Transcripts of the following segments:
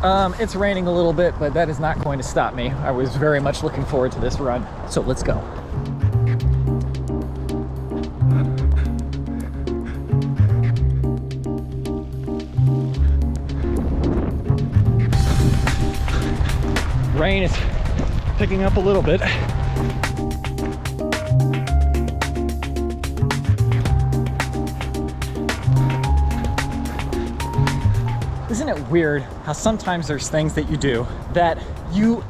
It's raining a little bit, but that is not going to stop me. I was very much looking forward to this run, so let's go. Rain is picking up a little bit. Isn't it weird how sometimes there's things that you do that you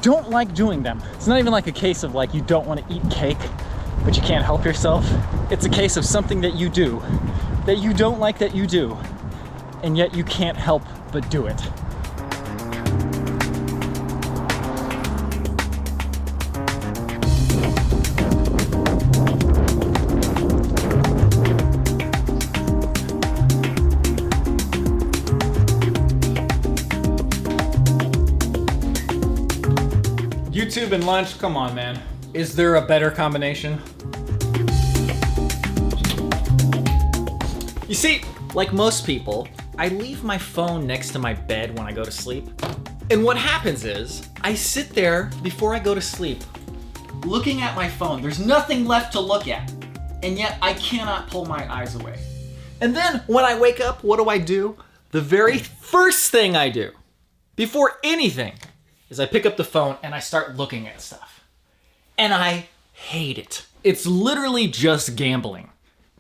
don't like doing them? It's not even like a case of like you don't want to eat cake, but you can't help yourself. It's a case of something that you do that you don't like that you do, and yet you can't help but do it. YouTube and lunch, come on, man. Is there a better combination? You see, like most people, I leave my phone next to my bed when I go to sleep. And what happens is, I sit there before I go to sleep, looking at my phone. There's nothing left to look at, and yet I cannot pull my eyes away. And then when I wake up, what do? The very first thing I do, before anything, is I pick up the phone and I start looking at stuff. And I hate it. It's literally just gambling.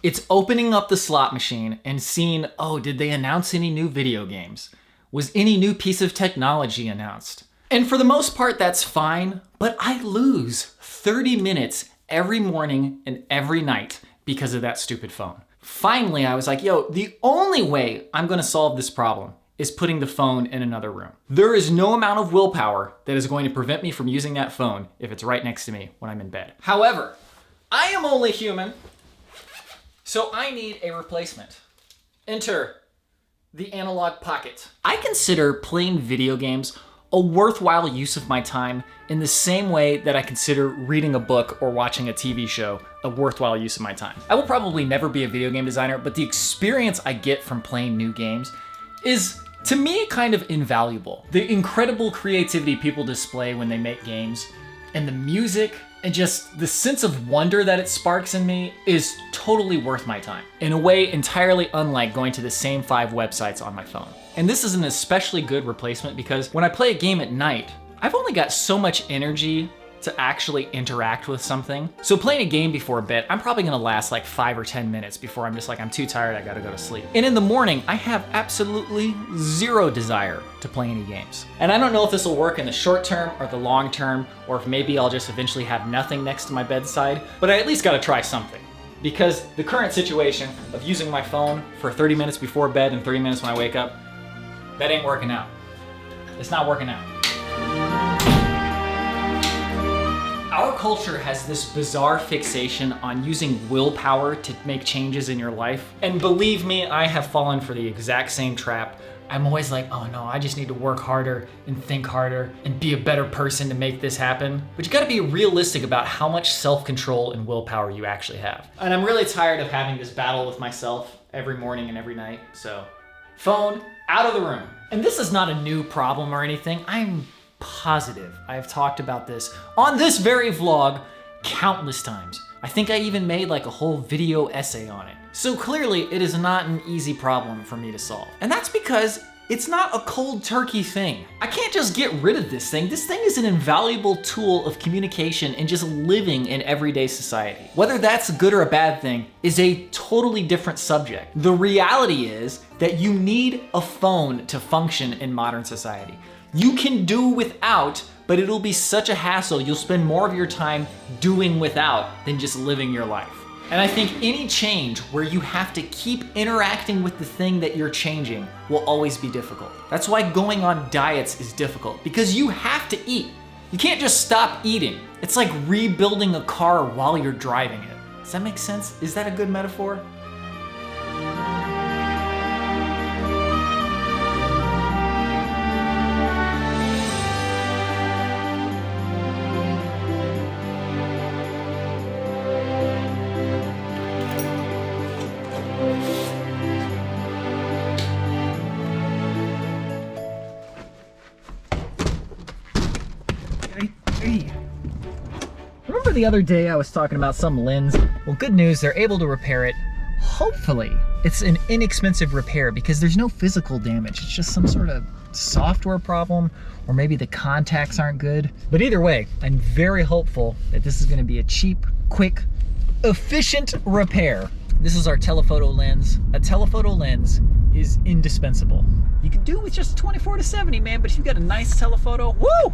It's opening up the slot machine and seeing, oh, did they announce any new video games? Was any new piece of technology announced? And for the most part, that's fine, but I lose 30 minutes every morning and every night because of that stupid phone. Finally, I was like, yo, the only way I'm gonna solve this problem is putting the phone in another room. There is no amount of willpower that is going to prevent me from using that phone if it's right next to me when I'm in bed. However, I am only human, so I need a replacement. Enter the analog pocket. I consider playing video games a worthwhile use of my time in the same way that I consider reading a book or watching a TV show a worthwhile use of my time. I will probably never be a video game designer, but the experience I get from playing new games is, to me, kind of invaluable. The incredible creativity people display when they make games, and the music, and just the sense of wonder that it sparks in me is totally worth my time, in a way entirely unlike going to the same 5 websites on my phone. And this is an especially good replacement because when I play a game at night, I've only got so much energy to actually interact with something. So playing a game before bed, I'm probably gonna last like 5 or 10 minutes before I'm just like, I'm too tired, I gotta go to sleep. And in the morning, I have absolutely zero desire to play any games. And I don't know if this will work in the short term or the long term, or if maybe I'll just eventually have nothing next to my bedside, but I at least gotta try something. Because the current situation of using my phone for 30 minutes before bed and 30 minutes when I wake up, that ain't working out. It's not working out. Our culture has this bizarre fixation on using willpower to make changes in your life. And believe me, I have fallen for the exact same trap. I'm always like, oh no, I just need to work harder and think harder and be a better person to make this happen. But you gotta be realistic about how much self-control and willpower you actually have. And I'm really tired of having this battle with myself every morning and every night. So, phone out of the room. And this is not a new problem or anything. I'm positive I have talked about this on this very vlog countless times. I think I even made like a whole video essay on it. So clearly it is not an easy problem for me to solve. And that's because it's not a cold turkey thing. I can't just get rid of this thing. This thing is an invaluable tool of communication and just living in everyday society. Whether that's a good or a bad thing is a totally different subject. The reality is that you need a phone to function in modern society. You can do without, but it'll be such a hassle, you'll spend more of your time doing without than just living your life. And I think any change where you have to keep interacting with the thing that you're changing will always be difficult. That's why going on diets is difficult, because you have to eat. You can't just stop eating. It's like rebuilding a car while you're driving it. Does that make sense? Is that a good metaphor? the other day I was talking about some lens. Well, good news, they're able to repair it. Hopefully, it's an inexpensive repair because there's no physical damage. It's just some sort of software problem, or maybe the contacts aren't good. But either way, I'm very hopeful that this is gonna be a cheap, quick, efficient repair. This is our telephoto lens. A telephoto lens is indispensable. You can do it with just 24 to 70, man, but if you've got a nice telephoto, woo!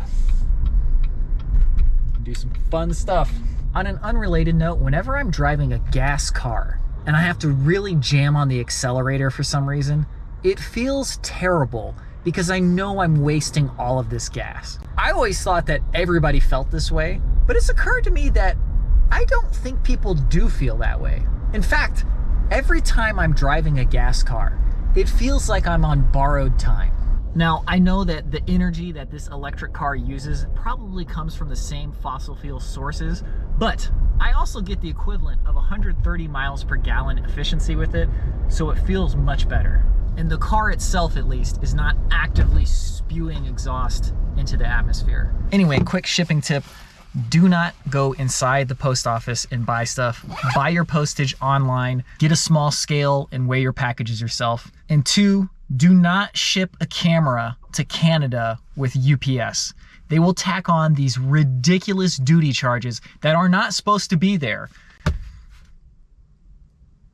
Do some fun stuff. On an unrelated note, whenever I'm driving a gas car and I have to really jam on the accelerator for some reason, it feels terrible because I know I'm wasting all of this gas. I always thought that everybody felt this way, but it's occurred to me that I don't think people do feel that way. In fact, every time I'm driving a gas car, it feels like I'm on borrowed time. Now, I know that the energy that this electric car uses probably comes from the same fossil fuel sources, but I also get the equivalent of 130 miles per gallon efficiency with it, so it feels much better. And the car itself, at least, is not actively spewing exhaust into the atmosphere. Anyway, quick shipping tip. Do not go inside the post office and buy stuff. Buy your postage online, get a small scale and weigh your packages yourself. And 2, do not ship a camera to Canada with UPS. They will tack on these ridiculous duty charges that are not supposed to be there.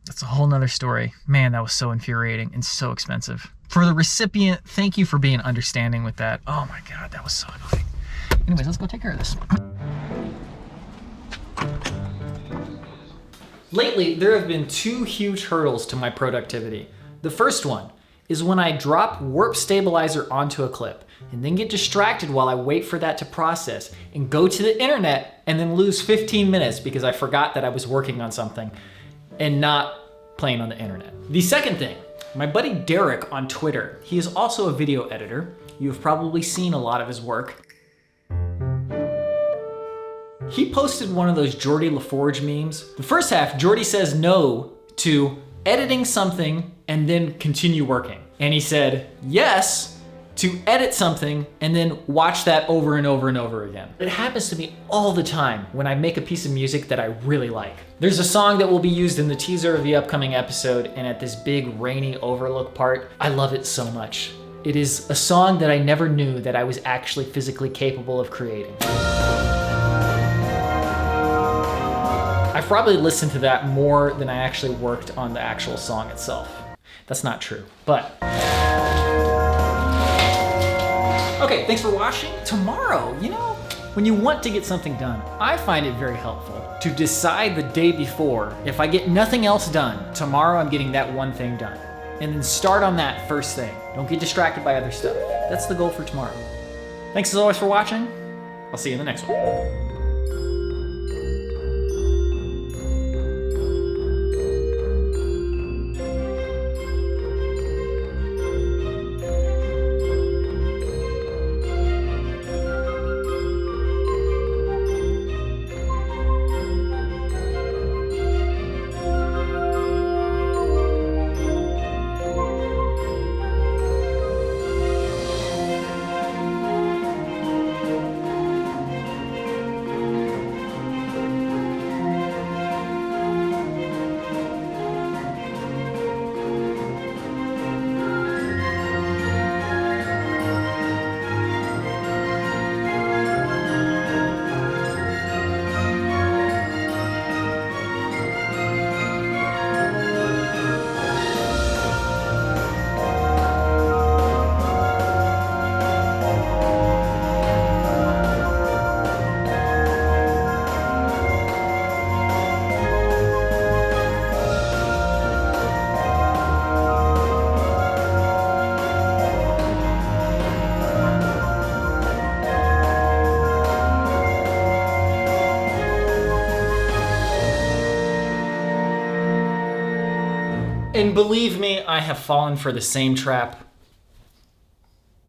That's a whole nother story. Man, that was so infuriating and so expensive. For the recipient, thank you for being understanding with that. Oh my God, that was so annoying. Anyways, let's go take care of this. Lately, there have been 2 huge hurdles to my productivity. The first one is when I drop warp stabilizer onto a clip and then get distracted while I wait for that to process and go to the internet and then lose 15 minutes because I forgot that I was working on something and not playing on the internet. The second thing, my buddy Derek on Twitter, he is also a video editor. You have probably seen a lot of his work. He posted one of those Geordie LaForge memes. The first half, Geordie says no to editing something and then continue working. And he said yes to edit something and then watch that over and over and over again. It happens to me all the time when I make a piece of music that I really like. There's a song that will be used in the teaser of the upcoming episode, and at this big rainy overlook part, I love it so much. It is a song that I never knew that I was actually physically capable of creating. I've probably listened to that more than I actually worked on the actual song itself. That's not true, but. Okay, thanks for watching. Tomorrow, when you want to get something done, I find it very helpful to decide the day before, if I get nothing else done, tomorrow I'm getting that one thing done. And then start on that first thing. Don't get distracted by other stuff. That's the goal for tomorrow. Thanks as always for watching. I'll see you in the next one. And believe me, I have fallen for the same trap